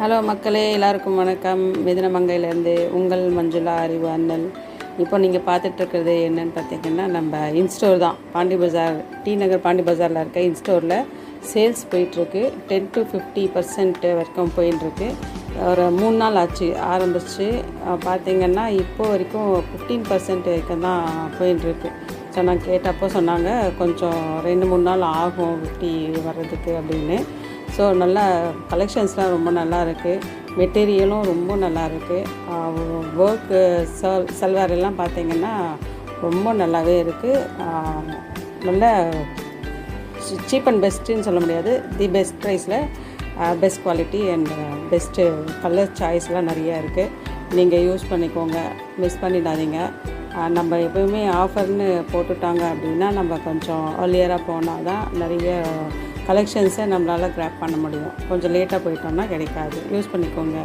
Hello மக்களே, எல்லாருக்கும் வணக்கம். மிதுனமங்கையிலேருந்து உங்கள் மஞ்சுளா அறிவு அண்ணல். இப்போ நீங்கள் பார்த்துட்ருக்கிறது என்னென்னு பார்த்தீங்கன்னா, நம்ம இன்ஸ்டோர் தான். பாண்டி பஜார், டி நகர் பாண்டி பஜாரில் இருக்க இன்ஸ்டோரில் சேல்ஸ் போயிட்டுருக்கு. 10 to 50% வரைக்கும் போயின்ட்டுருக்கு. ஒரு 3 நாள் ஆச்சு ஆரம்பித்து. பார்த்திங்கன்னா இப்போ வரைக்கும் 15% வரைக்கும் தான் போயின்ட்டுருக்கு. ஸோ நான் கேட்டப்போ சொன்னாங்க கொஞ்சம் 2-3 நாள் ஆகும் 50 வர்றதுக்கு அப்படின்னு. ஸோ நல்லா கலெக்ஷன்ஸ்லாம் ரொம்ப நல்லா இருக்குது. மெட்டீரியலும் ரொம்ப நல்லா இருக்குது. ஒர்க்கு சல்வார் எல்லாம் பார்த்திங்கன்னா ரொம்ப நல்லாவே இருக்குது. நல்ல சீப் அண்ட் பெஸ்ட்டுன்னு சொல்ல முடியாது, தி பெஸ்ட் ப்ரைஸில் best quality and best colour சாய்ஸ்லாம் நிறையா இருக்குது. நீங்கள் யூஸ் பண்ணிக்கோங்க, மிஸ் பண்ணிடாதீங்க. நம்ம எப்போயுமே ஆஃபர்னு போட்டுட்டாங்க அப்படின்னா நம்ம கொஞ்சம் ஏர்லியராக போனால் தான் நிறைய கலெக்ஷன்ஸை நம்மளால் கிராப் பண்ண முடியும். கொஞ்சம் லேட்டாக போயிட்டோம்னா கிடைக்காது. யூஸ் பண்ணிக்கோங்க.